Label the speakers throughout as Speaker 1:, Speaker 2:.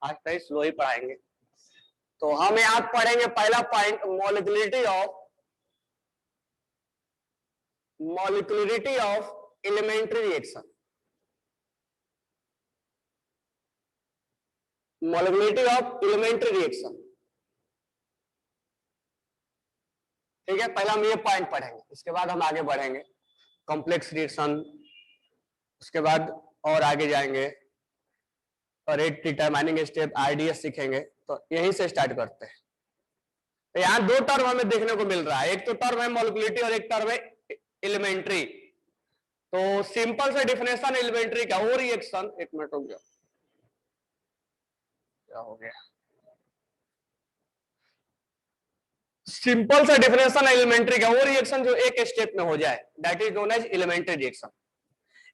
Speaker 1: आज तो स्लो ही पढ़ाएंगे। तो हम याद पढ़ेंगे पहला point, molecularity of elementary reaction. Molecularity of elementary reaction, ठीक है। पहला हम ये पॉइंट पढ़ेंगे, इसके बाद हम आगे बढ़ेंगे कॉम्प्लेक्स रिएक्शन, उसके बाद और आगे जाएंगे और रेट डिटरमाइनिंग स्टेप आरडीएस सीखेंगे। तो यहीं से स्टार्ट करते हैं। तो यहाँ दो टर्म हमें देखने को मिल रहा है, एक तो टर्म है मॉलिक्यूलरिटी और एक टर्म है एलिमेंट्री। तो सिंपल से डिफिनेशन एलिमेंट्री का, वो रिएक्शन, एक मिनट हो गया, क्या हो गया, सिंपल सा डिफिनेशन एलिमेंट्री का, वो रिएक्शन जो एक स्टेप में हो जाए, that is known as elementary reaction.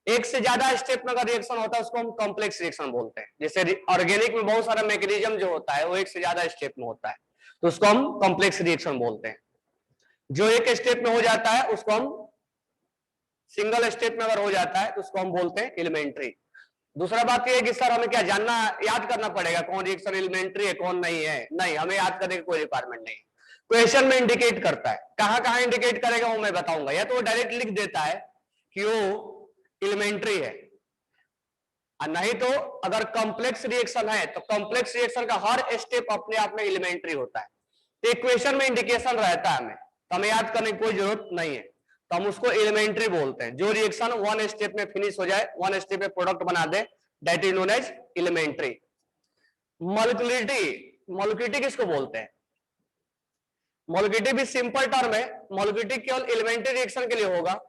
Speaker 1: एक से ज्यादा स्टेप में अगर रिएक्शन होता है उसको हम कॉम्प्लेक्स रिएक्शन बोलते हैं। जैसे ऑर्गेनिक में बहुत सारा मैकेनिज्म जो होता है वो एक से ज्यादा स्टेप में होता है, तो उसको हम कॉम्प्लेक्स रिएक्शन बोलते हैं। जो एक स्टेप में हो जाता है उसको हम, सिंगल स्टेप में अगर हो जाता है तो उसको हम बोलते हैं एलिमेंट्री। दूसरा बात यह है कि सर हमें क्या जानना, याद करना पड़ेगा कौन रिएक्शन एलिमेंट्री है कौन नहीं है? नहीं, हमें याद करने की कोई रिक्वायरमेंट नहीं। क्वेश्चन में इंडिकेट करता है, कहां कहां इंडिकेट करेगा वो मैं बताऊंगा। या तो वो डायरेक्ट लिख देता है कि वो एलिमेंट्री है, और नहीं तो अगर कॉम्प्लेक्स रिएक्शन है तो कॉम्प्लेक्स रिएक्शन का हर स्टेप अपने आप में एलिमेंट्री होता है। तो इक्वेशन में इंडिकेशन रहता है हमें, तो हमें याद करने की कोई जरूरत नहीं है, तो हम उसको एलिमेंट्री बोलते हैं। जो रिएक्शन वन स्टेप में फिनिश हो जाए, वन स्टेप में प्रोडक्ट बना दे, that is known as elementary. Molecularity किसको बोलते हैं? मॉलिक्यूलरिटी भी सिंपल टर्म है, मॉलिक्यूलरिटी केवल एलिमेंट्री रिएक्शन के लिए होगा,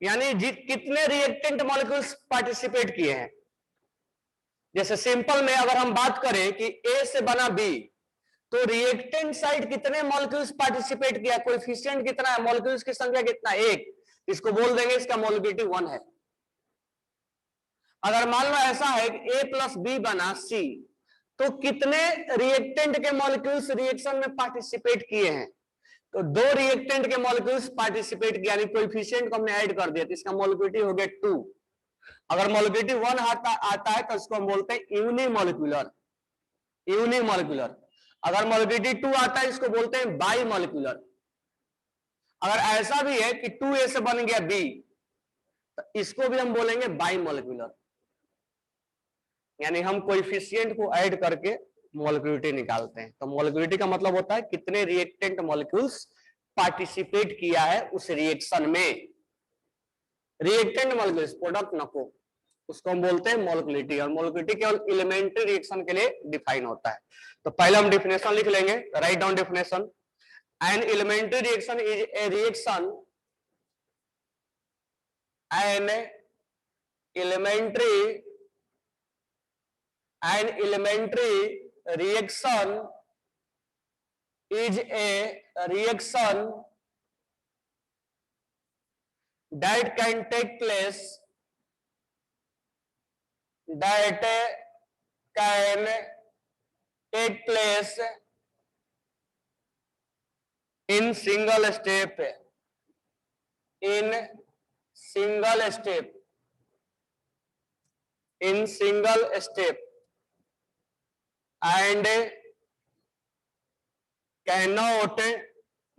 Speaker 1: यानी कितने रिएक्टेंट मॉलिक्यूल्स पार्टिसिपेट किए हैं। जैसे सिंपल में अगर हम बात करें कि ए से बना बी, तो रिएक्टेंट साइड कितने मॉलिक्यूल्स पार्टिसिपेट किया, कोएफिशिएंट कितना है, मॉलिक्यूल्स की संख्या कितना, एक, इसको बोल देंगे इसका मॉलिक्यूलरिटी 1 है। अगर मान लो ऐसा है कि ए प्लस बी बना सी, तो कितने रिएक्टेंट के मॉलिक्यूल्स रिएक्शन में पार्टिसिपेट किए हैं? तो दो रिएक्टेंट के मॉलिक्यूल्स पार्टिसिपेट किया, यानी कोएफिशिएंट को हमने ऐड कर दिया, तो इसका मॉलिक्यूलरिटी हो गया 2। अगर मॉलिक्यूलरिटी 1 आता है तो इसको हम बोलते हैं यूनिमॉलिक्यूलर। अगर मॉलिक्यूलरिटी 2 आता है इसको बोलते हैं बाई मॉलिक्यूलर। अगर ऐसा भी है कि 2A से बन गया बी, तो इसको भी हम बोलेंगे बाई मॉलिक्यूलर, यानी हम कोएफिशिएंट को ऐड करके मॉलिक्यूलरिटी निकालते हैं। तो मॉलिक्यूलरिटी का मतलब होता है कितने रिएक्टेंट मॉलिक्यूल्स पार्टिसिपेट किया है उस रिएक्शन में। रिएक्टेंट मॉलिक्यूल्स, प्रोडक्ट नको, उसको हम बोलते हैं मॉलिक्यूलरिटी। और मॉलिक्यूलरिटी केवल एलिमेंट्री रिएक्शन के लिए डिफाइन होता है। तो पहले हम डिफिनेशन लिख लेंगे, right down definition. An elementary reaction is a reaction, an elementary reaction is a reaction that can take place in single step, and cannot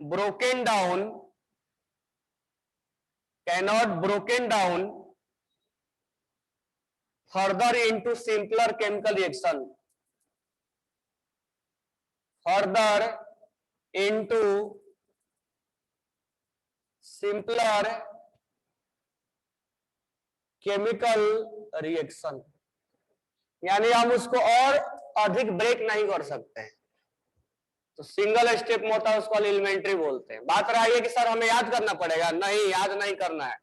Speaker 1: broken down further into simpler chemical reaction, यानी हम उसको और अधिक break नहीं कर सकते हैं। तो सिंगल स्टेप में होता है उसको एलिमेंट्री बोलते हैं। बात रही है कि सर हमें याद करना पड़ेगा, नहीं, याद नहीं करना है,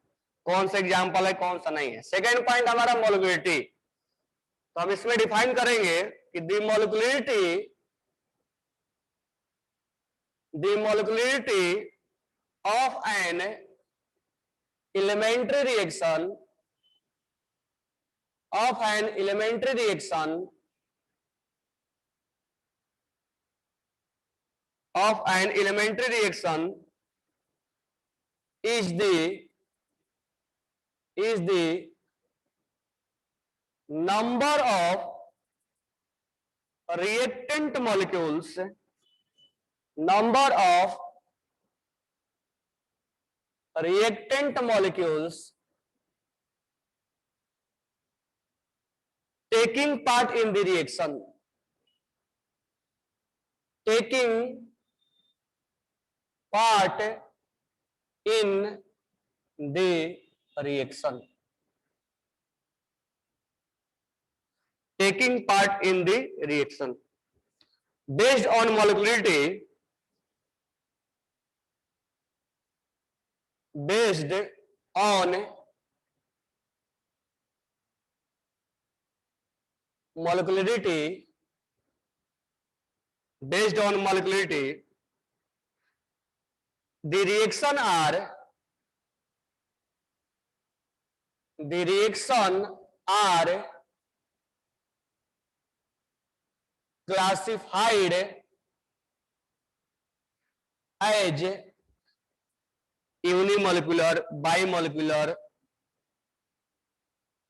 Speaker 1: कौन सा एग्जांपल है कौन सा नहीं है। सेकेंड पॉइंट हमारा मॉलिक्यूलरिटी, तो हम इसमें डिफाइन करेंगे कि the molecularity of an elementary reaction is the number of reactant molecules, number of reactant molecules taking part in the reaction, taking part in the reaction, taking part in the reaction based on molecularity, based on molecularity, based on molecularity, the reaction are classified as unimolecular, bimolecular,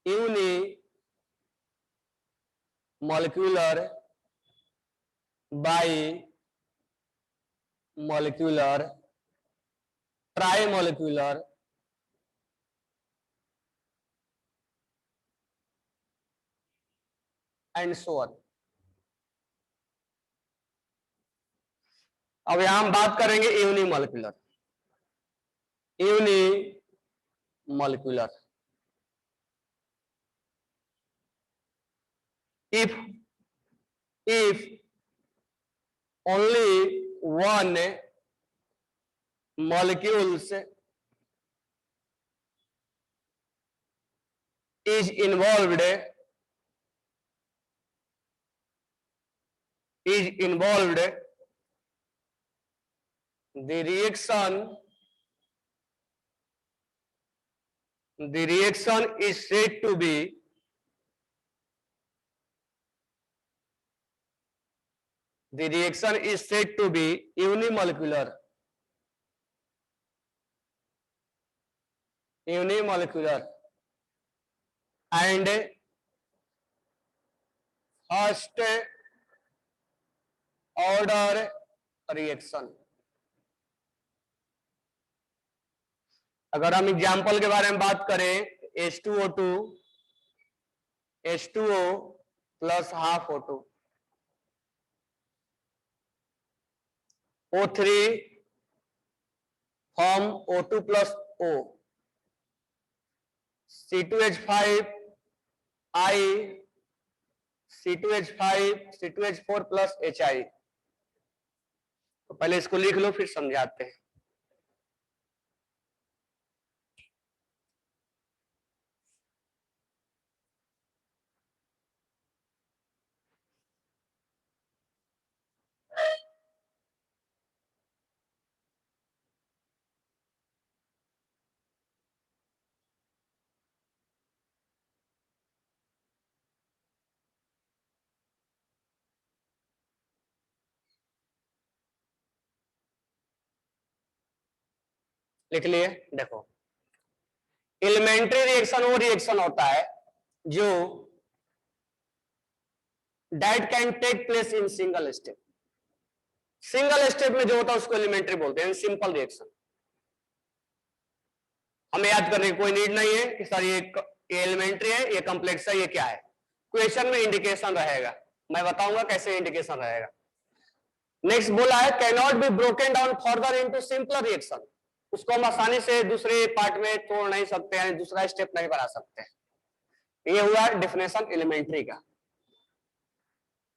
Speaker 1: unimolecular, bimolecular, trimolecular, and so on. अब यहां हम बात करेंगे unimolecular, unimolecular. if only one molecules is involved the reaction is said to be unimolecular, and first order reaction। अगर हम example के बारे में बात करें, H2O2 H2O plus half O2, O3 form O2 plus O, C2H5 I, C2H5 C2H4 plus HI। तो पहले इसको लिख लो फिर समझाते हैं। लिख लिए। देखो, एलिमेंट्री रिएक्शन वो रिएक्शन होता है जो that can take place in single step. Single step में जो होता है उसको एलिमेंट्री बोलते हैं, सिंपल रिएक्शन। हमें याद करने की कोई नीड नहीं है कि सर ये एलिमेंट्री है, ये कॉम्प्लेक्स है, ये क्या है। क्वेश्चन में इंडिकेशन रहेगा, मैं बताऊंगा कैसे इंडिकेशन रहेगा। नेक्स्ट बोला है cannot be broken down further into simpler reaction. उसको हम आसानी से दूसरे पार्ट में तोड़ नहीं सकते हैं, दूसरा स्टेप नहीं बना सकते। ये हुआ डेफिनेशन एलिमेंट्री का।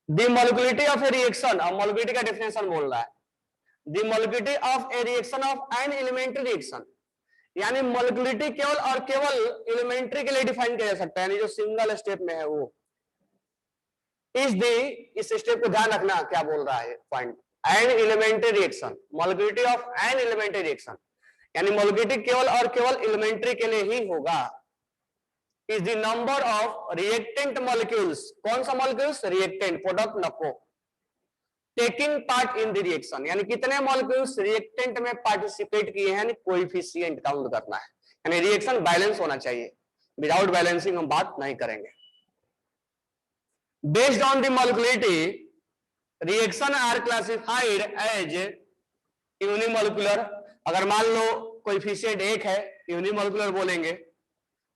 Speaker 1: The molecularity of a reaction, अब मोलिकुलरिटी का डेफिनेशन बोल रहा है। The molecularity of a reaction of an elementary reaction, यानी मोलिकुलरिटी केवल और केवल एलिमेंट्री के लिए डिफाइन किया जा सकता है, यानी जो सिंगल स्टेप में है वो। इस स्टेप को ध्यान रखना क्या बोल रहा है point. An elementary reaction, molecularity of an elementary reaction, यानी मोलिकुलरिटी केवल और केवल एलिमेंट्री के लिए ही होगा। Is the number of reactant molecules, कौन सा मॉलिक्यूल्स, रिएक्टेंट, प्रोडक्ट नको, taking part in the reaction, यानी कितने मॉलिक्यूल्स रिएक्टेंट में पार्टिसिपेट किए हैं, कोएफिशिएंट काउंट करना है। यानी रिएक्शन बैलेंस होना चाहिए, विदाउट बैलेंसिंग हम बात नहीं करेंगे। Based on the molecularity, reaction are classified as unimolecular, अगर मान लो कोएफिशिएंट 1 है यूनिमोलिकुलर बोलेंगे,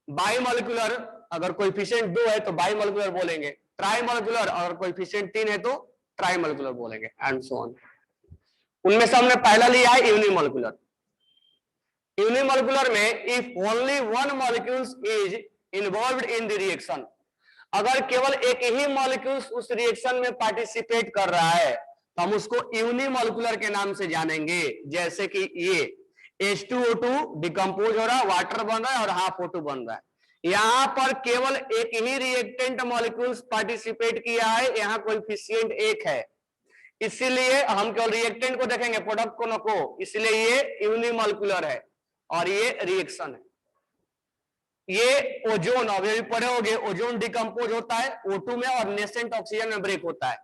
Speaker 1: बाइमोलिकुलर अगर कोएफिशिएंट 2 है तो बाइमोलिकुलर बोलेंगे, ट्राइमोलिकुलर अगर कोएफिशिएंट 3 है तो ट्राइमोलिकुलर बोलेंगे एंड सो ऑन। उनमें से हमने पहला लिया है यूनिमोलिकुलर। यूनिमोलिकुलर में if only one molecules is involved in the reaction, अगर केवल एक ही मॉलिक्यूल्स उस रिएक्शन में पार्टिसिपेट कर रहा है तो हम उसको यूनिमोलिकुलर के नाम से जानेंगे। जैसे कि ये H2O2 डिकम्पोज हो रहा है, वाटर बन रहा है और हाफ O2 बन रहा है, यहां पर केवल एक ही रिएक्टेंट मॉलिक्यूल्स पार्टिसिपेट किया है, यहां कोएफिशिएंट 1 है, इसीलिए हम केवल रिएक्टेंट को देखेंगे, प्रोडक्ट को नको, इसलिए ये यूनिमोलिकुलर है और ये रिएक्शन है। ये ओजोन अभी पढ़े होंगे, ओजोन डिकम्पोज होता है O2 में और नेसेंट ऑक्सीजन में ब्रेक होता है,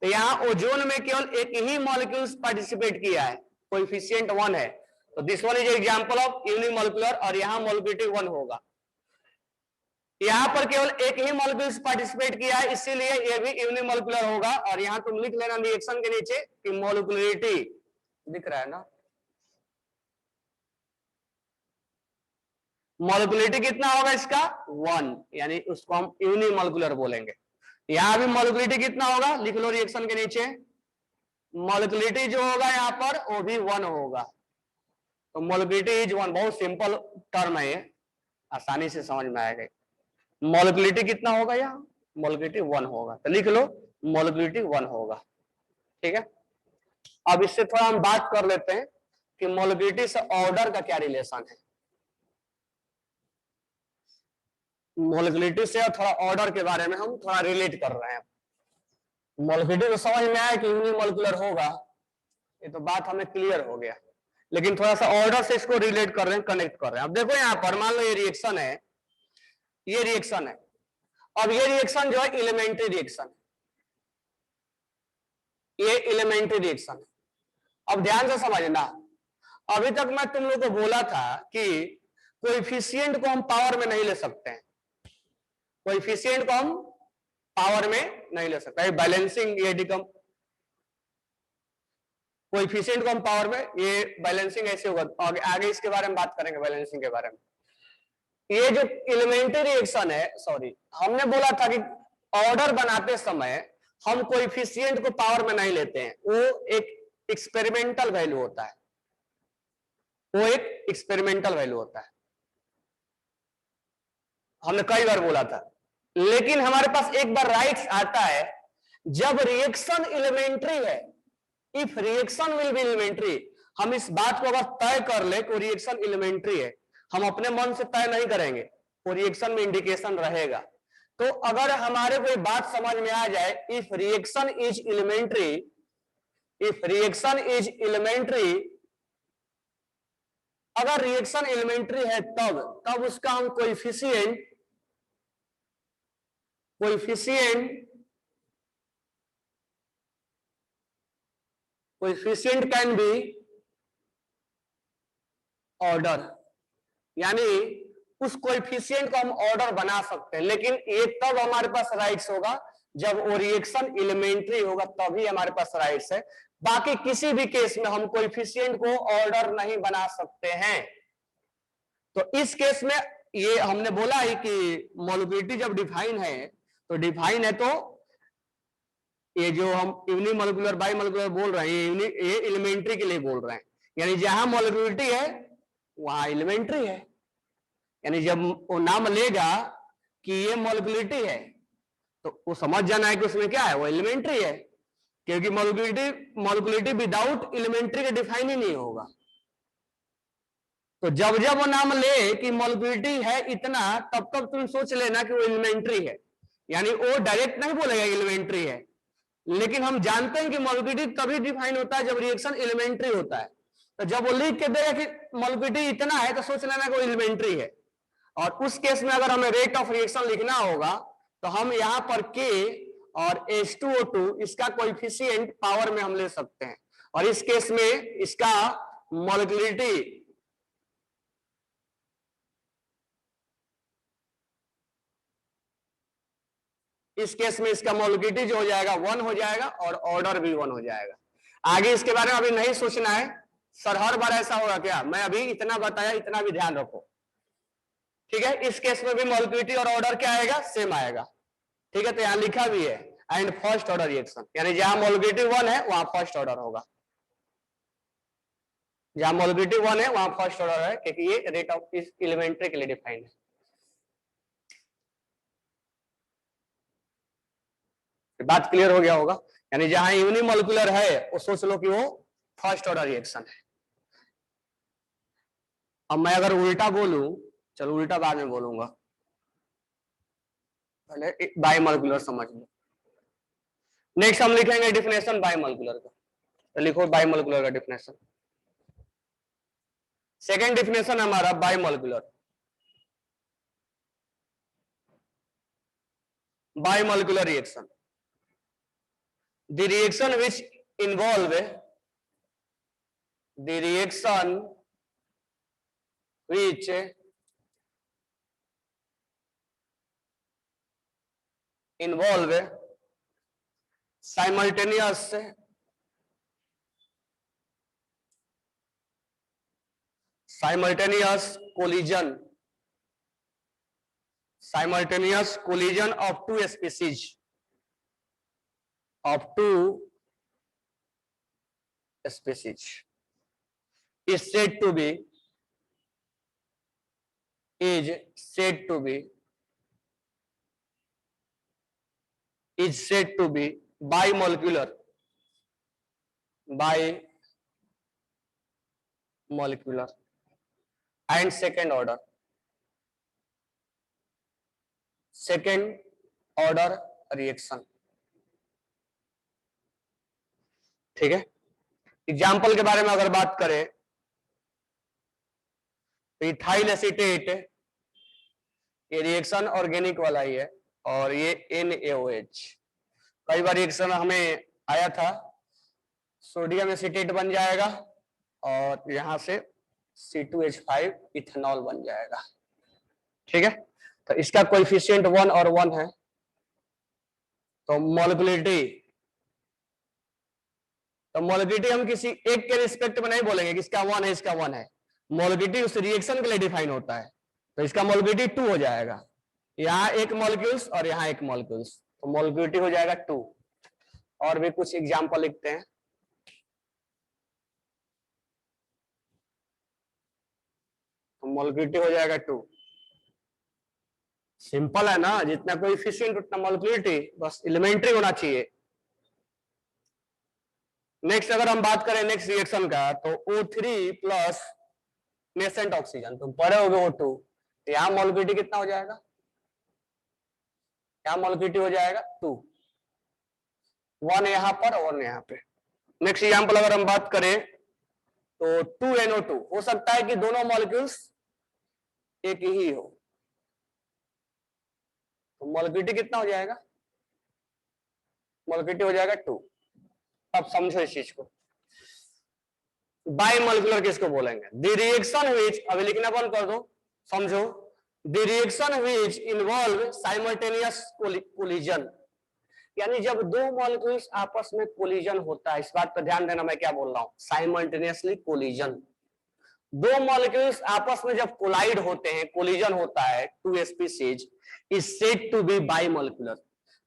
Speaker 1: तो यहाँ ओजोन में केवल एक ही मॉलिक्यूल्स पार्टिसिपेट किया है, कोएफिशिएंट 1 है, तो this one is example of unimolecular और यहाँ मोलिकुलरिटी 1 होगा। यहां पर केवल एक ही मॉलिक्यूल्स पार्टिसिपेट किया है, इसीलिए ये भी यूनिमोलिकुलर होगा। और यहां तुम लिख लेना रिएक्शन के नीचे कि मोलिकुलरिटी दिख रहा है ना, मोलिकुलरिटी कितना होगा इसका 1, यानी उसको हम यूनिमोलिकुलर बोलेंगे। यहां भी मोलिकुलरिटी कितना होगा लिख लो रिएक्शन के नीचे, मोलिकुलरिटी जो होगा यहां पर वो भी 1 होगा, तो मोलिकुलरिटी इज 1, बहुत सिंपल टर्म है ये, आसानी से समझ में आएगा। मोलिकुलरिटी कितना होगा यहाँ, मोलिकुलरिटी 1 होगा, तो लिख लो मोलिकुलरिटी 1 होगा। ठीक है, अब इससे थोड़ा हम बात कर लेते हैं कि मोलिकुलरिटी से ऑर्डर का क्या रिलेशन है। मोलिकुलरिटी से थोड़ा ऑर्डर के बारे में हम थोड़ा रिलेट कर रहे हैं। मोलिकुलरिटी तो समझ में आया कि यूनिमोलिकुलर होगा, ये तो बात हमें क्लियर हो गया, लेकिन थोड़ा सा ऑर्डर से इसको रिलेट कर रहे हैं, कनेक्ट कर रहे हैं। अब देखो यहाँ पर मान लो ये रिएक्शन है, ये रिएक्शन है, अब ये रिएक्शन जो है एलिमेंट्री रिएक्शन, ये एलिमेंट्री रिएक्शन है। अब ध्यान से समझना, अभी तक मैं तुम लोग को बोला था कि कोएफिशिएंट को हम पावर में नहीं ले सकते हैं, कोएफिशिएंट को हम पावर में नहीं ले सकते, बैलेंसिंग ये डिकम, कोएफिशिएंट को हम पावर में, ये बैलेंसिंग ऐसे होगा, आगे इसके बारे में बात करेंगे बैलेंसिंग के बारे में। ये जो एलिमेंट्री रिएक्शन है, सॉरी हमने बोला था कि ऑर्डर बनाते समय हम कोएफिशिएंट को पावर में नहीं लेते हैं, वो एक एक्सपेरिमेंटल वैल्यू होता है, वो एक एक्सपेरिमेंटल वैल्यू होता है, हमने कई बार बोला था। लेकिन हमारे पास एक बार राइट्स आता है जब रिएक्शन एलिमेंट्री है, if reaction will be elementary, हम इस बात को अगर तय कर ले कि रिएक्शन एलिमेंट्री है, हम अपने मन से तय नहीं करेंगे, वो रिएक्शन में इंडिकेशन रहेगा। तो अगर हमारे कोई बात समझ में आ जाए, if reaction is elementary, if reaction is elementary, अगर रिएक्शन एलिमेंट्री है तब उसका हम कोएफिशिएंट कैन बी ऑर्डर, यानी उस कोएफिशिएंट को हम ऑर्डर बना सकते हैं, लेकिन ये तब हमारे पास राइट्स होगा जब वो रिएक्शन एलिमेंट्री होगा, तभी हमारे पास राइट्स है। बाकी किसी भी केस में हम कोएफिशिएंट को ऑर्डर नहीं बना सकते हैं। तो इस केस में ये हमने बोला है कि मोलिकुलरिटी जब डिफाइन है तो डिफाइन है, तो ये जो हम यूनिमोलिकुलर बाइमोलिकुलर बोल रहे हैं ये एलिमेंट्री के लिए बोल रहे हैं, यानी जहां मोलिकुलरिटी है वहां एलिमेंट्री है, यानी जब वो नाम लेगा कि ये मोलिकुलरिटी है तो वो समझ जाना है कि उसमें क्या है, वो एलिमेंट्री है, क्योंकि मोलिकुलरिटी विदाउट एलिमेंट्री के डिफाइन ही नहीं होगा। तो जब जब वो नाम ले कि मोलिकुलरिटी है इतना, तब तब तुम सोच लेना कि वो एलिमेंट्री है, यानी वो डायरेक्ट नहीं बोलेगा एलिमेंट्री है, लेकिन हम जानते हैं कि मोलिकुलरिटी तभी डिफाइन होता है जब रिएक्शन एलिमेंट्री होता है। तो जब वो लिख के देगा कि मोलिकुलरिटी इतना है तो सोच लेना कि वो एलिमेंट्री है। और उस केस में अगर हमें रेट ऑफ रिएक्शन लिखना होगा तो हम यहां पर K और H2O2 इसका कोएफिशिएंट पावर में हम ले सकते हैं, और इस केस में इसका मोलिकुलरिटी इस केस में इसका मोलिकुलरिटी जो हो जाएगा 1 हो जाएगा और ऑर्डर भी 1 हो जाएगा। आगे इसके बारे में अभी नहीं सोचना है, सर हर बार ऐसा होगा क्या, मैं अभी इतना बताया, इतना भी ध्यान रखो, ठीक है। इस केस में भी मोलिकुलरिटी और ऑर्डर क्या आएगा, सेम आएगा, ठीक है। तो यहां लिखा भी है एंड फर्स्ट ऑर्डर रिएक्शन, यानी जहां मोलिकुलरिटी 1 है वहां फर्स्ट ऑर्डर होगा, जहां मोलिकुलरिटी 1 है वहां फर्स्ट ऑर्डर है, क्योंकि ये रेट ऑफ इस एलिमेंट्री के लिए डिफाइंड है। बात क्लियर हो गया होगा, यानी जहां यूनिमोलिकुलर है वो सोच लो कि वो फर्स्ट ऑर्डर रिएक्शन है। अब मैं अगर उल्टा बोलूं, चलो उल्टा बाद में बोलूंगा, पहले बायोमोलिकुलर समझ लो। नेक्स्ट हम लिखेंगे डिफिनेशन बायोमोलिकुलर का, तो लिखो बायोमोलिकुलर का डिफिनेशन। सेकेंड डिफिनेशन हमारा biomolecular, biomolecular reaction, the reaction which involve the reaction which involve simultaneous collision of two species is said to be bimolecular and second order reaction, ठीक है। Example के बारे में अगर बात करें तो इथाइल एसीटेट, ये रिएक्शन ऑर्गेनिक वाला ही है, और ये NaOH। कई बार रिएक्शन हमें आया था, सोडियम एसीटेट बन जाएगा और यहां से C2H5 इथेनॉल बन जाएगा, ठीक है। तो इसका कोएफिशिएंट 1 और 1 है, तो मोलिकुलरिटी हम किसी एक के रिस्पेक्ट में नहीं बोलेंगे कि इसका 1 है इसका 1 है, मोलिकुलरिटी उस रिएक्शन के लिए डिफाइन होता है, तो इसका मोलिकुलरिटी 2 हो जाएगा, यहाँ एक मॉलिक्यूल्स और यहाँ एक मॉलिक्यूल्स, तो मोलिकुलरिटी हो जाएगा 2। और भी कुछ एग्जांपल लिखते हैं, तो मोलिकुलरिटी हो जाएगा 2। सिंपल है ना, जितना कोएफिशिएंट उतना मोलिकुलरिटी, बस एलिमेंट्री होना चाहिए। नेक्स्ट अगर हम बात करें नेक्स्ट रिएक्शन का, तो O3 प्लस नेसेंट ऑक्सीजन, तो पढ़े होगे O2, यहाँ मोलिकुलरिटी कितना हो जाएगा, यहाँ मोलिकुलरिटी हो जाएगा 2, 1 यहाँ पर और 1 यहाँ पे। नेक्स्ट एग्जांपल अगर हम बात करें तो 2NO2, हो सकता है कि दोनों मॉलिक्यूल्स एक ही हो, तो मोलिकुलरिटी कितना हो जाएगा, मोलिकुलरिटी हो जाएगा 2। अब समझो इस चीज को, बायोमोलिकुलर किसको बोलेंगे, द रिएक्शन व्हिच, अभी लिखना बंद कर दो, समझो, the reaction which involve simultaneous collision, यानी जब दो मॉलिक्यूल्स आपस में कोलिजन होता है, इस बात पर ध्यान देना मैं क्या बोल रहा हूं, साइमल्टेनियसली कोलिजन, दो मॉलिक्यूल्स आपस में जब कोलाइड होते हैं, कोलिजन होता है, two species is said to be bimolecular,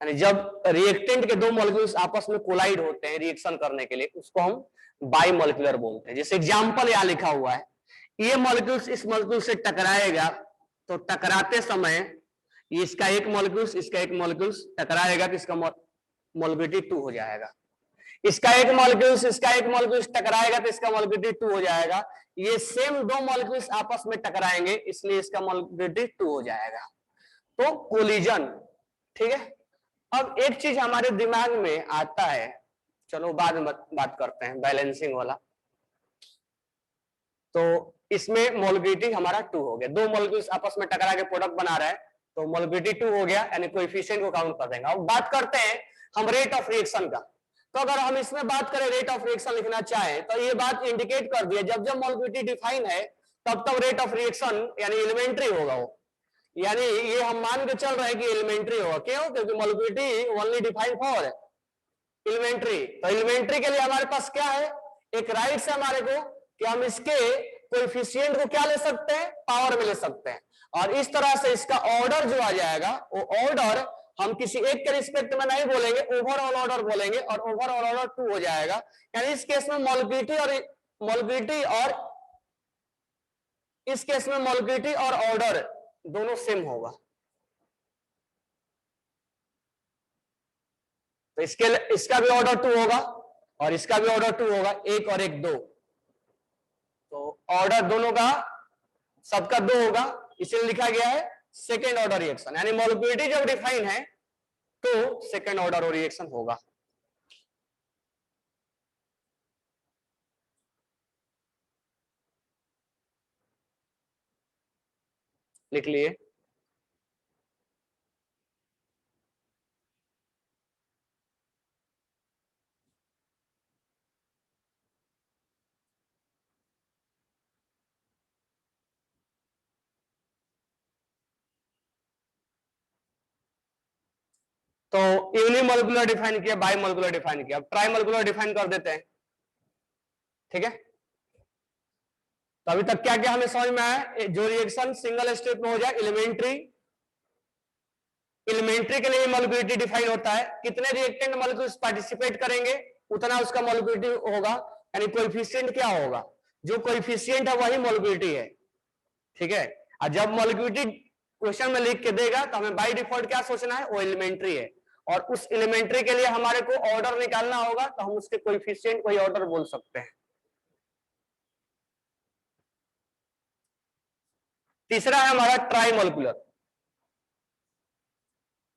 Speaker 1: यानी जब रिएक्टेंट के दो मॉलिक्यूल्स आपस में कोलाइड होते हैं रिएक्शन करने के लिए, उसको हम बायोमोलिकुलर बोलते हैं। जैसे एग्जांपल यहां लिखा हुआ है, ये मॉलिक्यूल्स इस मॉलिक्यूल से टकराएगा, तो टकराते समय इसका एक मॉलिक्यूल्स इसका एक मॉलिक्यूल्स टकराएगा, तो इसका मोलिकुलरिटी 2 हो जाएगा, इसका एक मॉलिक्यूल्स इसका एक मॉलिक्यूल्स टकराएगा तो इसका मोलिकुलरिटी 2 हो जाएगा, ये सेम दो मॉलिक्यूल्स आपस में टकराएंगे इसलिए इसका मोलिकुलरिटी 2 हो जाएगा, तो कोलिजन, ठीक है। अब एक चीज हमारे दिमाग में आता है, चलो बाद में बात करते हैं, बैलेंसिंग वाला, तो इसमें मोलिकुलरिटी हमारा 2 हो गया, दो मॉलिक्यूल्स आपस में टकरा के प्रोडक्ट बना रहे हैं, तो मोलिकुलरिटी 2 हो गया, यानी कोएफिशिएंट को काउंट कर देंगे। अब बात करते हैं हम रेट ऑफ रिएक्शन का, तो अगर हम इसमें बात करें रेट ऑफ रिएक्शन लिखना चाहें, तो ये बात इंडिकेट कर दिया, जब जब मोलिकुलरिटी डिफाइन है तब तब रेट ऑफ रिएक्शन यानी एलिमेंट्री होगा वो, यानी ये हम मान के चल रहे हैं कि एलिमेंट्री होगा। क्यों? क्योंकि मॉलिक्यूलिटी ओनली डिफाइन फॉर एलिमेंट्री। तो एलिमेंट्री के लिए हमारे पास क्या है, एक राइट्स है हमारे को कि हम इसके कोएफिशिएंट को क्या ले सकते हैं, पावर में ले सकते हैं। और इस तरह से इसका ऑर्डर जो आ जाएगा, वो ऑर्डर हम किसी एक के रिस्पेक्ट में नहीं बोलेंगे, ओवरऑल ऑर्डर बोलेंगे, और ओवरऑल ऑर्डर 2 हो जाएगा। यानी इस केस में मॉलिक्यूलिटी और इस केस में मॉलिक्यूलिटी और ऑर्डर दोनों सेम होगा। तो इसका भी ऑर्डर 2 होगा और इसका भी ऑर्डर 2 होगा, 1 और 1 2। तो ऑर्डर दोनों का सबका 2 होगा, इसलिए लिखा गया है सेकेंड ऑर्डर रिएक्शन। यानी मॉलिक्यूलिटी जब डिफाइन है तो सेकेंड ऑर्डर रिएक्शन होगा। लिख लिए। तो यूनिमोलिकुलर डिफाइन किया, बाई मोलिकुलर डिफाइन किया, अब ट्राई मोलिकुलर डिफाइन कर देते हैं। ठीक है, तो अभी तक क्या क्या हमें समझ में आया? जो रिएक्शन सिंगल स्टेप में हो जाए, एलिमेंट्री के लिए मॉलिक्यूलिटी डिफाइन होता है, कितने रिएक्टेंट मॉलिक्यूल्स पार्टिसिपेट करेंगे उतना उसका मॉलिक्यूलिटी होगा। यानी कोएफिशिएंट क्या होगा, जो कोएफिशिएंट है वही मॉलिक्यूलिटी है। ठीक है, और जब मॉलिक्यूलिटी क्वेश्चन में लिख के देगा तो हमें बाय डिफॉल्ट क्या सोचना है, वो एलिमेंट्री है। और उस एलिमेंट्री के लिए हमारे को ऑर्डर निकालना होगा, तो हम उसके कोएफिशिएंट को ही ऑर्डर बोल सकते हैं। तीसरा है हमारा try molecular.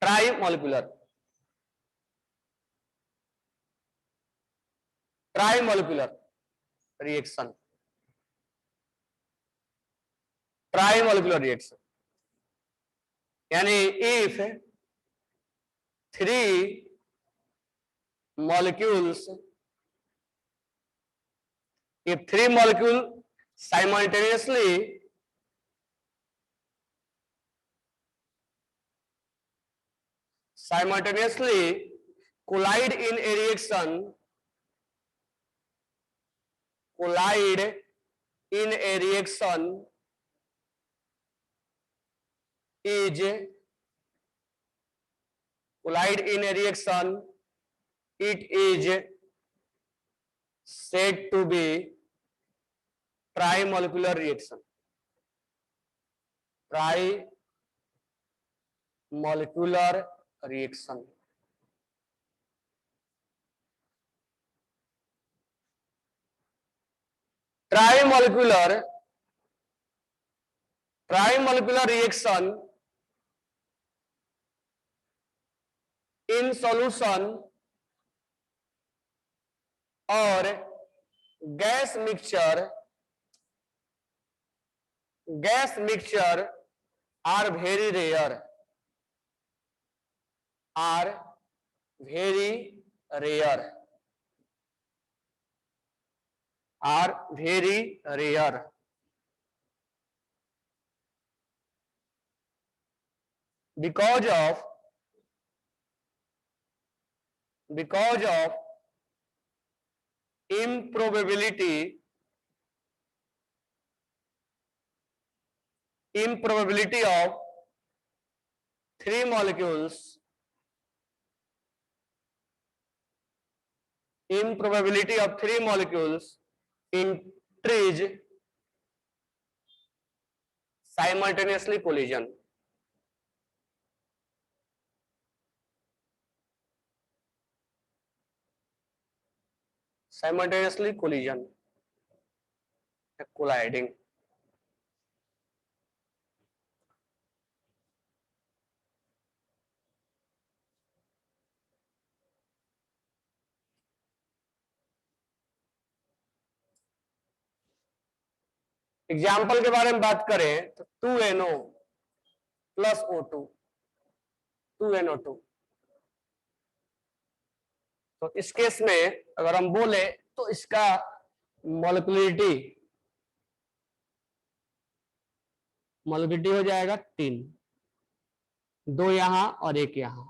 Speaker 1: Try molecular, try molecular reaction, try molecular reaction यानी if 3 molecules, if 3 molecules simultaneously collide in a reaction, collide in a reaction is collide in a reaction, it is said to be trimolecular reaction, trimolecular reaction। Trimolecular reaction in solution और gas mixture are very rare, are very rare, are very rare. because of improbability of 3 molecules, increase simultaneously collision, colliding। Example के बारे में बात करें तो 2NO plus O2, 2NO2। तो इस case में अगर हम बोले तो इसका मॉलिक्यूलिटी हो जाएगा 3। 2 यहां और 1 यहां।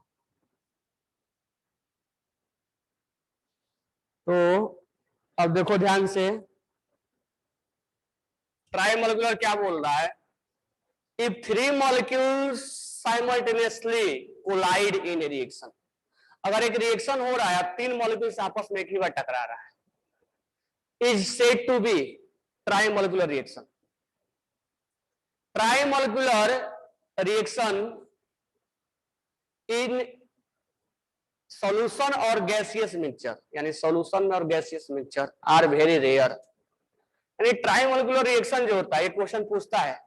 Speaker 1: तो अब देखो ध्यान से, ट्राइमोलिकुलर क्या बोल रहा है, if 3 molecules simultaneously collide in a reaction, अगर एक रिएक्शन हो रहा है, अब 3 मॉलिक्यूल्स आपस में एक ही बार टकरा रहा है, is said to be trimolecular reaction. Trimolecular reaction in solution और गैसियस मिक्सचर, यानी सॉल्यूशन में और gaseous mixture are very rare. यानी ट्राइमोलिकुलर रिएक्शन जो होता है, ये क्वेश्चन पूछता है,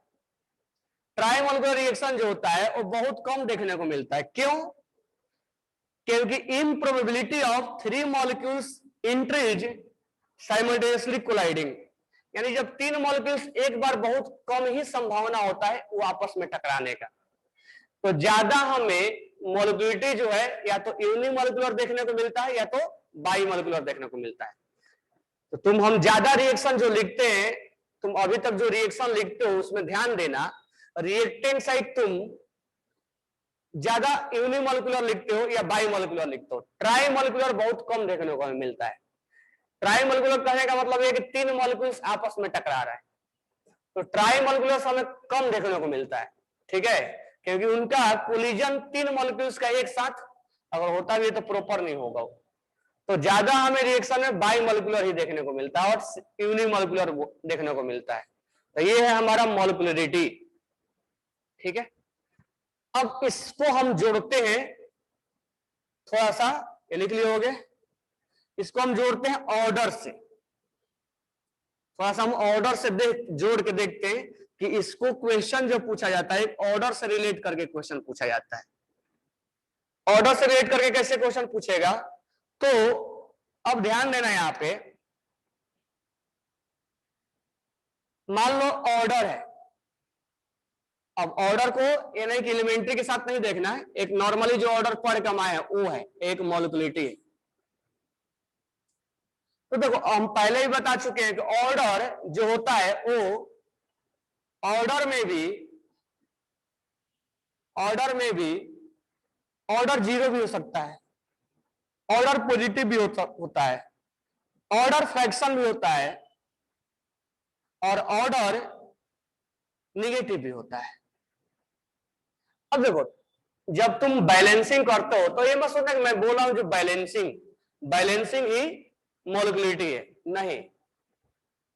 Speaker 1: ट्राइमोलिकुलर रिएक्शन जो होता है वो बहुत कम देखने को मिलता है। क्यों? क्योंकि improbability of 3 molecules entries simultaneously colliding, यानी जब 3 मॉलिक्यूल्स एक बार, बहुत कम ही संभावना होता है वो आपस में टकराने का। तो ज्यादा हमें मॉलिक्यूलिटी जो है या तो यूनिमॉलिक्यूलर देखने को मिलता है या तो बाईमॉलिक्यूलर देखने को मिलता है। तो हम ज्यादा रिएक्शन जो लिखते हैं, तुम अभी तक जो रिएक्शन लिखते हो उसमें ध्यान देना, रिएक्टेंट साइड तुम ज्यादा यूनिमॉलिक्यूलर लिखते हो या बाईमॉलिक्यूलर लिखते हो। ट्राइमॉलिक्यूलर बहुत कम देखने को मिलता है। ट्राइमॉलिक्यूलर कहने का मतलब है कि 3 मॉलिक्यूल्स आपस में टकरा रहा है, तो ट्राइमॉलिक्यूलर हमें कम देखने को मिलता है, ठीक है, क्योंकि उनका कोलिजन 3 मॉलिक्यूल्स का एक साथ अगर होता भी है तो प्रॉपर नहीं होगा। तो ज्यादा हमें रिएक्शन में बाईमॉलिक्यूलर ही देखने को मिलता है और यूनिमॉलिक्यूलर देखने को मिलता है। तो ये है हमारा मॉलिक्यूलरिटी, ठीक है। अब इसको हम जोड़ते हैं, थोड़ा सा ये लिख लिए होगे, इसको हम जोड़ते हैं ऑर्डर से। थोड़ा सा हम ऑर्डर से जोड़ के देखते हैं कि इसको क्वेश्चन जो पूछा जाता है ऑर्डर से रिलेट करके क्वेश्चन पूछा जाता है। ऑर्डर से रिलेट करके कैसे क्वेश्चन पूछेगा, तो अब ध्यान देना यहां पे, मान लो ऑर्डर है। अब ऑर्डर को ये नहीं कि एलिमेंट्री के साथ नहीं देखना है, एक नॉर्मली जो ऑर्डर पढ़ के आए हैं वो है, एक मॉलिक्यूलिटी है। तो देखो हम पहले ही बता चुके हैं कि ऑर्डर जो होता है वो ऑर्डर जीरो भी हो सकता है, ऑर्डर पॉजिटिव भी होता है, ऑर्डर फ्रैक्शन भी होता है और ऑर्डर निगेटिव भी होता है। अब देखो जब तुम बैलेंसिंग करते हो तो ये मत सोचना कि मैं बोला हूं जो बैलेंसिंग ही मॉलिक्यूलिटी है, नहीं,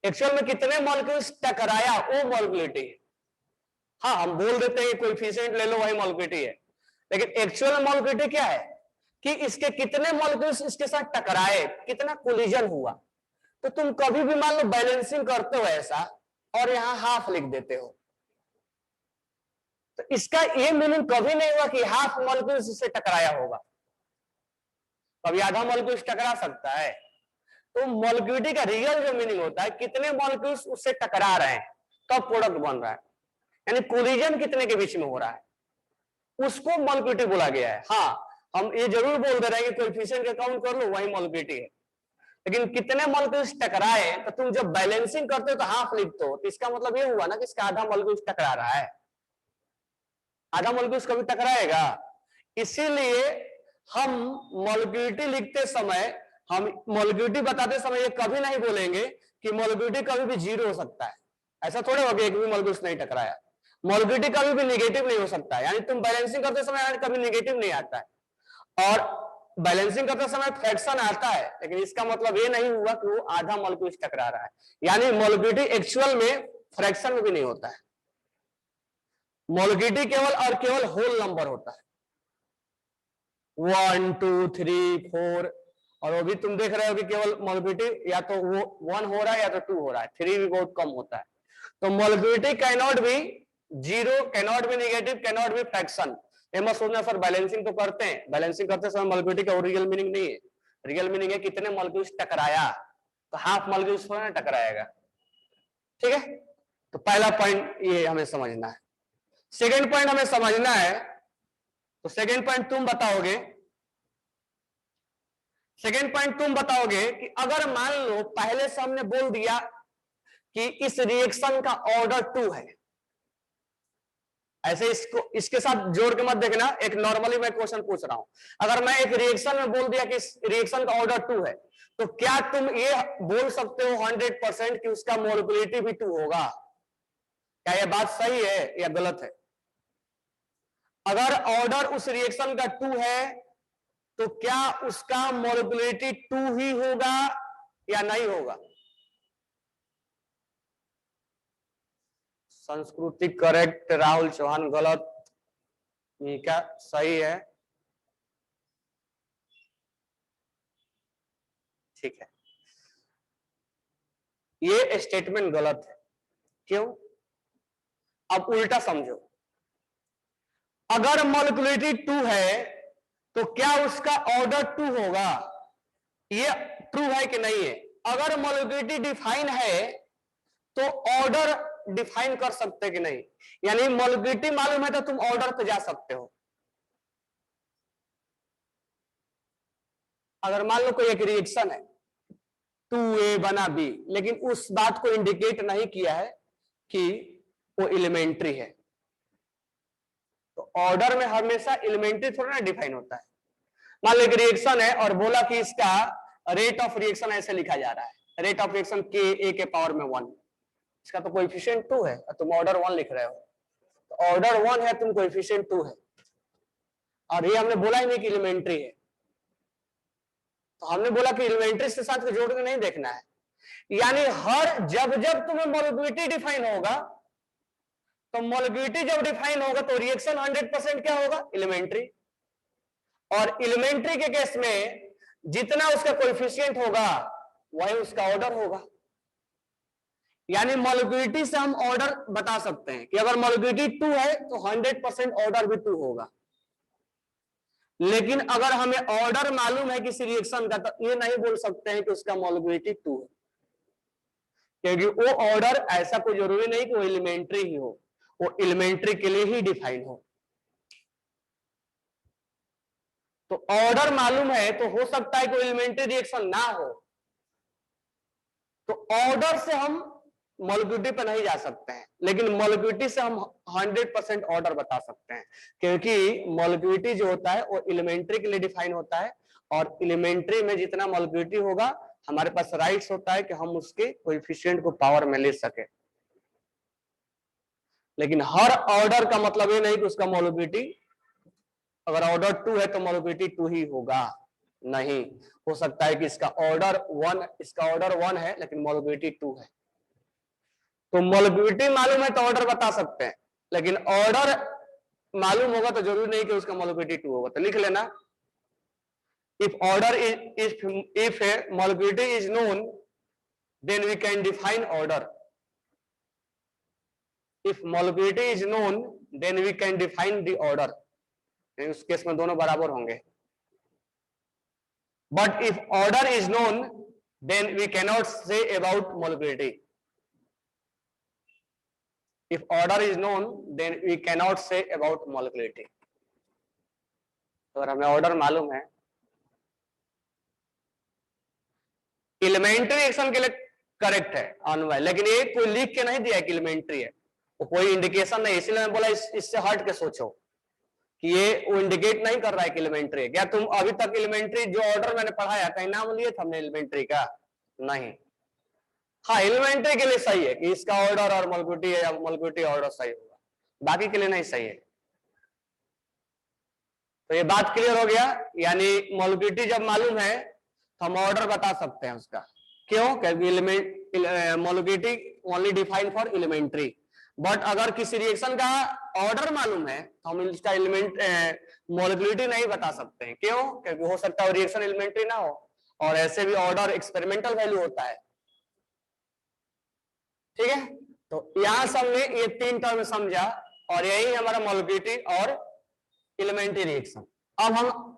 Speaker 1: एक्चुअल में कितने मॉलिक्यूल्स टकराया वो मॉलिक्यूलिटी है। हाँ हम बोल देते हैं कोएफिशिएंट ले लो वही मॉलिक्यूलिटी है, लेकिन एक्चुअल मॉलिक्यूलिटी क्या है कि इसके कितने मॉलिक्यूल्स इसके साथ टकराए, कितना कोलिजन हुआ। तो तुम कभी भी मान लो बैलेंसिंग करते हो ऐसा और यहां हाफ लिख देते हो, तो इसका ये मीनिंग कभी नहीं हुआ कि हाफ मॉलिक्यूल्स इससे टकराया होगा, कभी आधा मॉलिक्यूल्स टकरा सकता है। तो मॉलिक्यूलिटी का रियल जो मीनिंग होता है कितने मॉलिक्यूल्स उससे टकरा रहे हैं तब प्रोडक्ट बन रहा है, यानी कोलिजन कितने के बीच में हो रहा है उसको मॉलिक्यूलिटी बोला गया है। हाँ हम ये जरूर बोल दे रहे हैं कि कोएफिशिएंट का काउंट कर लो वही मॉलिक्यूलिटी है, लेकिन कितने मॉलिक्यूल्स टकराए, तो तुम जब बैलेंसिंग करते हो तो हाफ लिखते हो, तो इसका मतलब ये हुआ ना कि इसका आधा मॉलिक्यूल्स टकरा रहा है, आधा मॉलिक्यूल्स कभी टकराएगा। इसीलिए हम मॉलिक्यूलिटी लिखते समय, हम मॉलिक्यूलिटी बताते समय ये कभी नहीं बोलेंगे कि मॉलिक्यूलिटी कभी भी जीरो हो सकता है, ऐसा थोड़े हो गया एक भी मॉलिक्यूल्स नहीं टकराया। मॉलिक्यूलिटी कभी भी नेगेटिव नहीं हो सकता है, यानी तुम बैलेंसिंग करते समय कभी नेगेटिव नहीं आता है, और बैलेंसिंग करते समय फ्रैक्शन आता है, लेकिन इसका मतलब ये नहीं हुआ कि वो आधा मॉलिक्यूल्स टकरा रहा है, यानी मॉलिक्यूलिटी एक्चुअल में फ्रैक्शन में भी नहीं होता है। मॉलिक्यूलिटी केवल और केवल होल नंबर होता है, 1 2 3 4, और वो भी तुम देख रहे हो कि केवल मॉलिक्यूलिटी या तो वो 1 हो रहा है या तो 2 हो रहा है, 3 भी बहुत कम होता है। तो molecularity can not be zero, can not be negative, can not be fraction. मत सोचना सर बैलेंसिंग तो करते हैं, बैलेंसिंग करते समय मॉलिक्यूलिटी का रियल मीनिंग नहीं है, रियल मीनिंग है कितने मॉलिक्यूल्स टकराया, तो हाफ मॉलिक्यूल्स थोड़ा टकराएगा, ठीक है। तो पहला पॉइंट ये हमें समझना है। सेकेंड पॉइंट हमें समझना है, तो सेकेंड पॉइंट तुम बताओगे कि अगर मान लो पहले से हमने बोल दिया कि इस रिएक्शन का ऑर्डर 2 है, ऐसे इसको इसके साथ जोड़ के मत देखना, एक नॉर्मली मैं क्वेश्चन पूछ रहा हूं, अगर मैं एक रिएक्शन में बोल दिया कि रिएक्शन का ऑर्डर 2 है, तो क्या तुम ये बोल सकते हो 100% कि उसका मोलिकुलरिटी भी 2 होगा? क्या यह बात सही है या गलत है? अगर ऑर्डर उस रिएक्शन का 2 है तो क्या उसका मोलिकुलरिटी 2 ही होगा या नहीं होगा? संस्कृति करेक्ट, राहुल चौहान गलत, क्या सही है? ठीक है, ये स्टेटमेंट गलत है। क्यों? अब उल्टा समझो, अगर मोलिकुलरिटी 2 है तो क्या उसका ऑर्डर 2 होगा? ये ट्रू है कि नहीं है? अगर मोलिकुलरिटी डिफाइन है तो ऑर्डर डिफाइन कर सकते कि नहीं? यानी मोलिकुलरिटी मालूम है तो तुम ऑर्डर पे जा सकते हो। अगर मान लो कोई एक रिएक्शन है 2A बना B, लेकिन उस बात को इंडिकेट नहीं किया है कि वो एलिमेंट्री है, तो ऑर्डर में हमेशा एलिमेंट्री थोड़ा ना डिफाइन होता है। मान लो एक रिएक्शन है और बोला कि इसका रेट ऑफ रिएक्शन ऐसे लिखा जा रहा है, रेट ऑफ रिएक्शन Ka के पावर में 1, इसका तो कोएफिशिएंट 2 है और तुम ऑर्डर 1 लिख रहे हो, तो ऑर्डर 1 है, तुम कोएफिशिएंट 2 है, और ये हमने बोला ही नहीं कि एलिमेंट्री है, तो हमने बोला कि एलिमेंट्री के साथ जोड़ के नहीं देखना है। यानी हर जब जब तुम्हें मोलिकुलरिटी डिफाइन होगा, तो मोलिकुलरिटी जब डिफाइन होगा तो रिएक्शन 100% क्या होगा? एलिमेंट्री। और एलिमेंट्री के केस में जितना उसका कोएफिशिएंट होगा वही उसका ऑर्डर होगा। यानी मोलिकुलरिटी से हम ऑर्डर बता सकते हैं कि अगर मोलिकुलरिटी 2 है तो 100% ऑर्डर भी 2 होगा। लेकिन अगर हमें ऑर्डर मालूम है किसी रिएक्शन का, तो ये नहीं बोल सकते हैं कि उसका मोलिकुलरिटी 2 है, क्योंकि वो ऑर्डर ऐसा कोई जरूरी नहीं कि वो एलिमेंट्री ही हो, वो एलिमेंट्री के लिए ही डिफाइन हो। तो ऑर्डर मालूम है तो हो सकता है कोई एलिमेंट्री रिएक्शन ना हो, तो ऑर्डर से हम मोलिकुलरिटी पर नहीं जा सकते हैं, लेकिन मोलिकुलरिटी से हम 100% ऑर्डर बता सकते हैं, क्योंकि मोलिकुलरिटी जो होता है वो एलिमेंट्री के लिए डिफाइन होता है, और एलिमेंट्री में जितना मोलिकुलरिटी होगा हमारे पास राइट्स होता है कि हम उसके कोएफिशिएंट को पावर में ले सके। लेकिन हर ऑर्डर का मतलब ये नहीं कि उसका मोलिकुलरिटी, अगर ऑर्डर 2 है तो मोलिकुलरिटी 2 ही होगा, नहीं, हो सकता है कि इसका ऑर्डर 1 है लेकिन मोलिकुलरिटी 2 है। तो मोलिकुलरिटी मालूम है तो ऑर्डर बता सकते हैं, लेकिन ऑर्डर मालूम होगा तो जरूरी नहीं कि उसका मोलिकुलरिटी 2 होगा। तो लिख लेना, if order is if a molecule is known, then we can define order. If molecule is known, then we can define the order. उस केस में दोनों बराबर होंगे। But if order is known, then we cannot say about molecularity. If order is known, then we cannot say about molecularity. अगर हमें order मालूम है, elementary reaction के लिए करेक्ट है अनवय, लेकिन ये कोई लिख के नहीं दिया कि एलिमेंट्री है, वो कोई इंडिकेशन नहीं, इसलिए मैं बोला इससे हट के सोचो कि ये वो इंडिकेट नहीं कर रहा है कि एलिमेंट्री है। क्या तुम अभी तक एलिमेंट्री जो ऑर्डर मैंने पढ़ाया कहीं नाम लिए थे हमने एलिमेंट्री का? नहीं। हाँ, एलिमेंट्री के लिए सही है कि इसका ऑर्डर और मोलिकुलरिटी है या मोलिकुलरिटी ऑर्डर सही होगा, बाकी के लिए नहीं सही है। तो ये बात क्लियर हो गया, यानी मोलिकुलरिटी जब मालूम है तो हम ऑर्डर बता सकते हैं उसका। क्यों? क्योंकि molecularity only defined for elementary, but अगर किसी रिएक्शन का ऑर्डर मालूम है तो हम इसका मोलिकुलरिटी नहीं बता सकते हैं। क्यों? क्योंकि हो सकता है रिएक्शन एलिमेंट्री ना हो, और ऐसे भी ऑर्डर एक्सपेरिमेंटल वैल्यू होता है। ठीक है, तो यहां से हमने ये 3 टर्म समझा, और यही हमारा मोलिकुलरिटी और एलिमेंट्री रिएक्शन। अब हम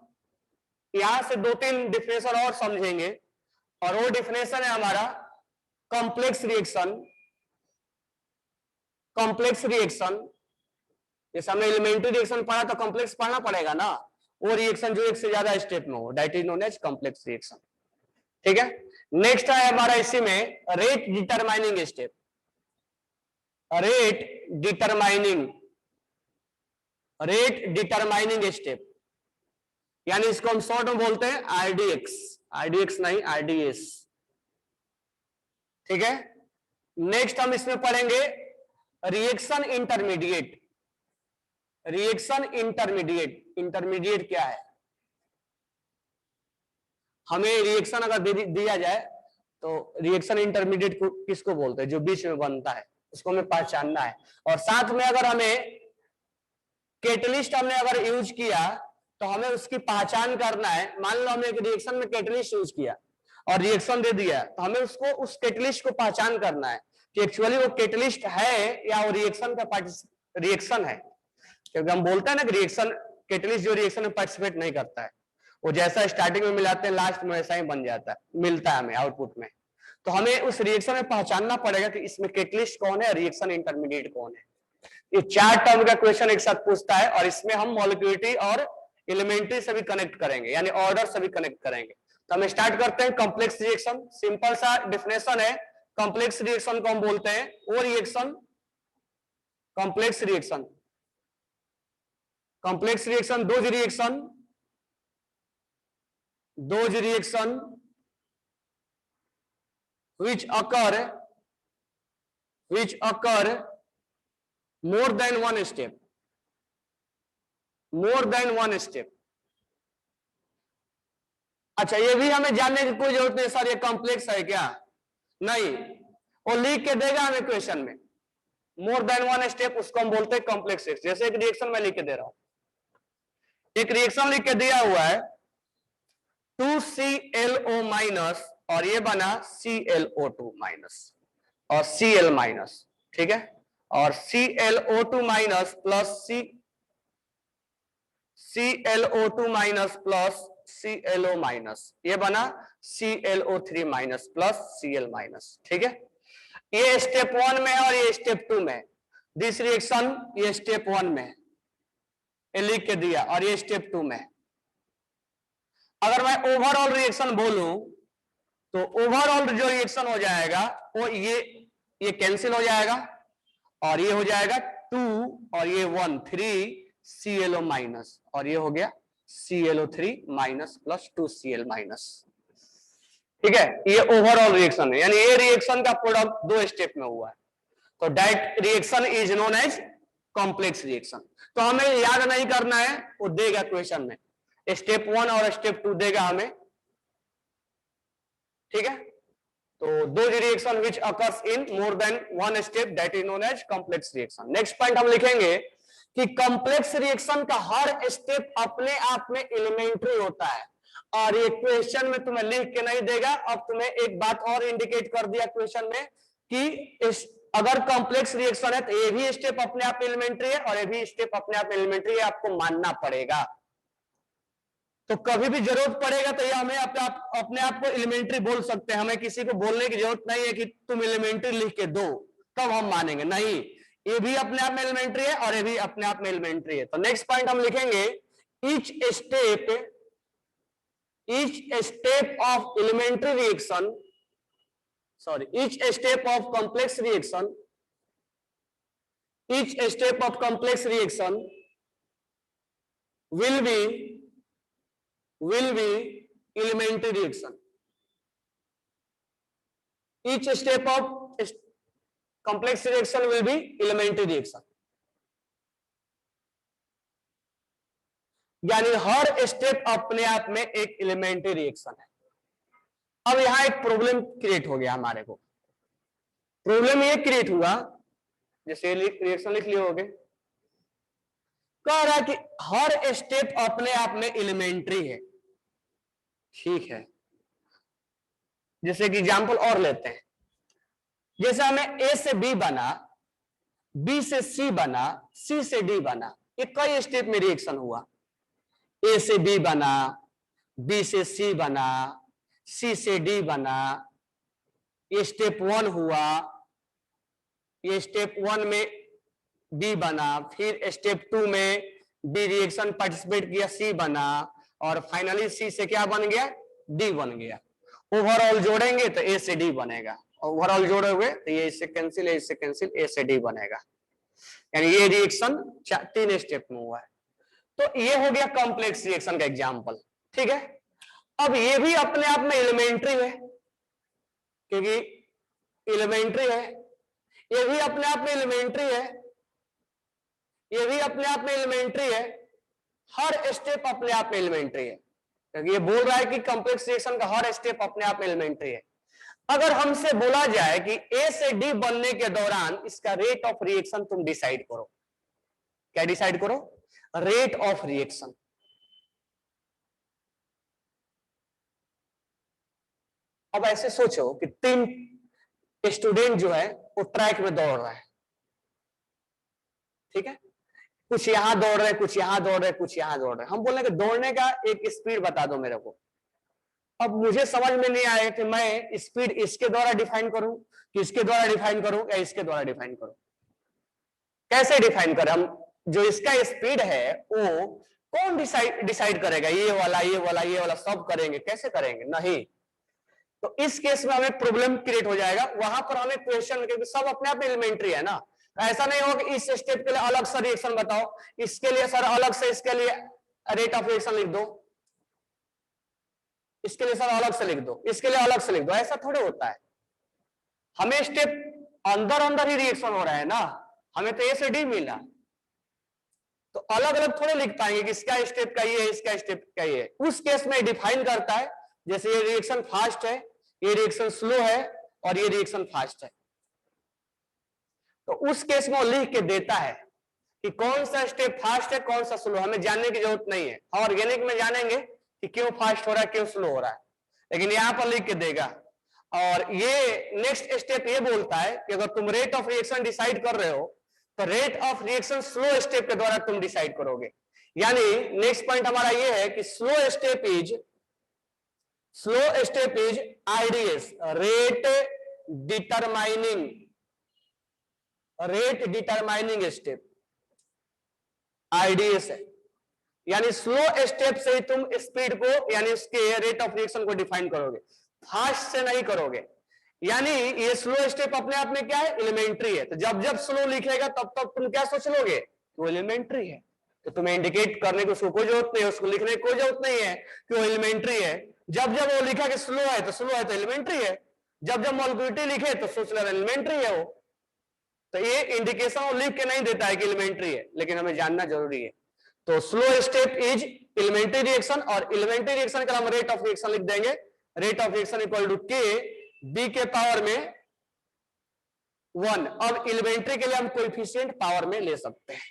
Speaker 1: यहां से 2-3 डिफिनेशन और समझेंगे, और वो डिफिनेशन है हमारा कॉम्प्लेक्स रिएक्शन। कॉम्प्लेक्स रिएक्शन, जैसे हमने एलिमेंट्री रिएक्शन पढ़ा तो कॉम्प्लेक्स पढ़ना पड़ेगा ना, वो रिएक्शन जो एक से ज्यादा स्टेप में हो, that is known as complex reaction. ठीक है, नेक्स्ट है हमारा इसी में rate determining step. Rate determining rate determining step, यानी इसको हम शॉर्ट में बोलते हैं आरडीएक्स, आरडीएक्स नहीं आरडीएस, ठीक है। नेक्स्ट हम इसमें पढ़ेंगे reaction intermediate. Reaction intermediate, intermediate क्या है? हमें रिएक्शन अगर दिया जाए तो रिएक्शन इंटरमीडिएट को किसको बोलते हैं? जो बीच में बनता है उसको हमें पहचानना है। और साथ में अगर हमें कैटलिस्ट हमने अगर यूज किया तो हमें उसकी पहचान करना है। मान लो हमने एक रिएक्शन में कैटलिस्ट यूज किया और रिएक्शन दे दिया, तो हमें उसको उस कैटलिस्ट को पहचान करना है कि एक्चुअली वो कैटलिस्ट है या वो रिएक्शन का रिएक्शन है। क्योंकि हम बोलते हैं ना कि रिएक्शन कैटलिस्ट जो रिएक्शन में पार्टिसिपेट नहीं करता है, वो जैसा स्टार्टिंग में मिलाते हैं लास्ट में वैसा ही बन जाता है, मिलता है हमें आउटपुट में। तो हमें उस रिएक्शन में पहचानना पड़ेगा कि इसमें कैटलिस्ट कौन है, रिएक्शन इंटरमीडिएट कौन है। ये 4 टर्म का क्वेश्चन एक साथ पूछता है और इसमें हम मॉलिक्यूलरिटी और एलिमेंट्री से भी कनेक्ट करेंगे, यानी ऑर्डर से भी कनेक्ट करेंगे। तो हम स्टार्ट करते हैं कॉम्प्लेक्स रिएक्शन। सिंपल सा डिफिनेशन है, कॉम्प्लेक्स रिएक्शन को हम बोलते हैं वो reaction, complex reaction, complex reaction those reaction which occur more than one step, more than one step। अच्छा, ये भी हमें जानने की कोई जरूरत नहीं सर ये कॉम्प्लेक्स है क्या? नहीं, वो लिख के देगा हमें क्वेश्चन में, मोर देन वन स्टेप, उसको हम बोलते हैं कॉम्प्लेक्स रिएक्शन। जैसे एक रिएक्शन में लिख के दे रहा हूं, एक रिएक्शन लिख के दिया हुआ है 2ClO माइनस और ये बना ClO2 माइनस और Cl माइनस, ठीक है। और ClO2 minus plus ClO2 minus plus ClO minus, ये बना ClO3 minus plus Cl minus, ठीक है। ये स्टेप 1 में है और ये स्टेप 2 में। दिस रिएक्शन ये स्टेप 1 में है, ये लिख के दिया, और ये स्टेप 2 में। अगर मैं ओवरऑल रिएक्शन बोलूं तो ओवरऑल जो रिएक्शन हो जाएगा वो ये कैंसिल हो जाएगा और ये हो जाएगा 2 और ये 1 3 ClO माइनस और ये हो गया ClO3 minus plus 2Cl minus, ठीक है। ये ओवरऑल रिएक्शन है, यानी ये रिएक्शन का प्रोडक्ट 2 स्टेप में हुआ है। तो that reaction is known as complex reaction. तो हमें याद नहीं करना है, वो देगा क्वेश्चन में, स्टेप 1 और स्टेप 2 देगा हमें, ठीक है। तो दो reaction which occurs in more than one step that is known as complex reaction. Next point हम लिखेंगे कि कॉम्प्लेक्स रिएक्शन का हर स्टेप अपने आप में एलिमेंट्री होता है। और ये क्वेश्चन में तुम्हें लिख के नहीं देगा, अब तुम्हें एक बात और इंडिकेट कर दिया क्वेश्चन में कि अगर कॉम्प्लेक्स रिएक्शन है तो ये भी स्टेप अपने आप एलिमेंट्री है और ये भी स्टेप अपने आप एलिमेंट्री है, आपको मानना पड़ेगा। तो कभी भी जरूरत पड़ेगा तो ये हमें अपने आप को एलिमेंट्री बोल सकते हैं, हमें किसी को बोलने की जरूरत नहीं है कि तुम एलिमेंट्री लिख के दो तब हम मानेंगे, नहीं, ये भी अपने आप में एलिमेंट्री है और ये भी अपने आप में एलिमेंट्री है। तो नेक्स्ट पॉइंट हम लिखेंगे each step of elementary reaction, sorry each step of complex reaction, each step of complex reaction will be elementary reaction. Each step of complex reaction will be elementary reaction. यानी हर step अपने आप में एक elementary reaction है। अब यहां एक problem create हो गया हमारे को। प्रॉब्लम ये क्रिएट हुआ, जैसे रिएक्शन लिख लिए होगे, कह रहा है कि हर स्टेप अपने आप में एलिमेंट्री है, ठीक है। जैसे कि एग्जांपल और लेते हैं, जैसे हमें ए से बी बना, बी से सी बना, सी से डी बना, ये कई स्टेप में रिएक्शन हुआ। ए से बी बना, बी से सी बना, सी से डी बना, ये स्टेप 1 हुआ, ये स्टेप 1 में बी बना, फिर स्टेप 2 में बी रिएक्शन पार्टिसिपेट किया, सी बना, और फाइनली सी से क्या बन गया, डी बन गया। ओवरऑल जोड़ेंगे तो ए से डी बनेगा, ओवरऑल जोड़ोगे तो ये इससे कैंसिल, ए से कैंसिल, ए से डी बनेगा। यानी ये रिएक्शन 3 स्टेप में हुआ है। तो ये हो गया कॉम्प्लेक्स रिएक्शन का एग्जाम्पल, ठीक है। अब ये भी अपने आप में एलिमेंट्री है, क्योंकि एलिमेंट्री है, ये भी अपने आप में एलिमेंट्री है, ये भी अपने आप में एलिमेंट्री है, हर स्टेप अपने आप में एलिमेंट्री है, क्योंकि ये बोल रहा है कि कॉम्प्लेक्स रिएक्शन का हर स्टेप अपने आप में एलिमेंट्री है। अगर हमसे बोला जाए कि ए से डी बनने के दौरान इसका रेट ऑफ रिएक्शन तुम डिसाइड करो, क्या डिसाइड करो? Rate of reaction. अब ऐसे सोचो कि 3 स्टूडेंट जो है वो ट्रैक में दौड़ रहा है, ठीक है, कुछ यहां दौड़ रहे हैं, कुछ यहां दौड़ रहे हैं, कुछ यहां दौड़ रहे हैं। हम बोले कि दौड़ने का एक स्पीड बता दो मेरे को। अब मुझे समझ में नहीं आया कि मैं स्पीड इसके द्वारा डिफाइन करूं कि इसके द्वारा डिफाइन करूं या इसके द्वारा डिफाइन करूं। कैसे डिफाइन करें हम? जो इसका स्पीड है वो कौन डिसाइड करेगा? ये वाला, ये वाला, ये वाला सब करेंगे? कैसे करेंगे? नहीं। तो इस केस में हमें प्रॉब्लम क्रिएट हो जाएगा। वहां पर हमें क्वेश्चन, क्योंकि सब अपने आप में एलिमेंट्री है ना, ऐसा नहीं होगा कि इस स्टेप के लिए अलग से रिएक्शन बताओ, इसके लिए सर अलग से, इसके लिए रेट ऑफ रिएक्शन लिख दो, इसके लिए सर अलग से लिख दो, इसके लिए अलग से लिख दो। ऐसा थोड़े होता है। हमें स्टेप अंदर अंदर ही रिएक्शन हो रहा है ना, हमें तो ए से डी मिला, तो अलग अलग थोड़े लिख पाएंगे कि इसका स्टेप का ये है, इसका स्टेप का ये है। उस केस में डिफाइन करता है, जैसे ये रिएक्शन फास्ट है, ये रिएक्शन स्लो है और ये रिएक्शन फास्ट है, तो उस केस में वो लिख के देता है कि कौन सा स्टेप फास्ट है, कौन सा स्लो। हमें जानने की जरूरत नहीं है, हम ऑर्गेनिक में जानेंगे कि क्यों फास्ट हो रहा है, क्यों स्लो हो रहा है, लेकिन यहां पर लिख के देगा। और ये नेक्स्ट स्टेप ये बोलता है कि अगर तुम रेट ऑफ रिएक्शन डिसाइड कर रहे हो तो rate of reaction slow step के द्वारा तुम डिसाइड करोगे। यानी नेक्स्ट पॉइंट हमारा ये है कि slow step is IDs, rate determining step, IDs है। यानी स्लो स्टेप से ही तुम स्पीड को, यानी इसके रेट ऑफ रिएक्शन को डिफाइन करोगे, फास्ट से नहीं करोगे। यानी ये स्लो स्टेप अपने आप में क्या है? एलिमेंट्री है। तो जब जब स्लो लिखेगा तब तब तुम क्या सोच लोगे? वो एलिमेंट्री है। तो तुम्हें इंडिकेट करने की उसको कोई जरूरत नहीं है, उसको लिखने की कोई जरूरत नहीं है कि वो एलिमेंट्री है। जब जब वो लिखा कि स्लो है तो स्लो है, तो एलिमेंट्री है। जब जब मॉलिक्यूलिटी लिखे तो सोच लेना एलिमेंट्री है वो। तो ये इंडिकेशन वो लिख के नहीं देता है कि एलिमेंट्री है, लेकिन हमें जानना जरूरी है। तो slow step is elementary reaction, और एलिमेंट्री रिएक्शन का हम रेट ऑफ रिएक्शन लिख देंगे, rate of reaction equal to k B के पावर में 1। अब एलिमेंट्री के लिए हम कोएफिशिएंट पावर में ले सकते हैं।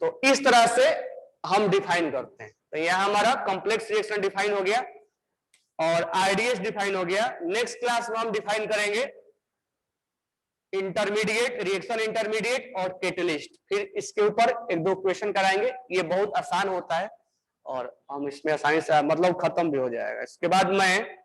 Speaker 1: तो इस तरह से हम डिफाइन करते हैं। तो यहां हमारा कॉम्प्लेक्स रिएक्शन डिफाइन हो गया और आईडीएस डिफाइन हो गया। नेक्स्ट क्लास में हम डिफाइन करेंगे इंटरमीडिएट, रिएक्शन इंटरमीडिएट और कैटलिस्ट। फिर इसके ऊपर 1-2 क्वेश्चन कराएंगे। ये बहुत आसान होता है और हम इसमें आसानी से मतलब खत्म भी हो जाएगा। इसके बाद मैं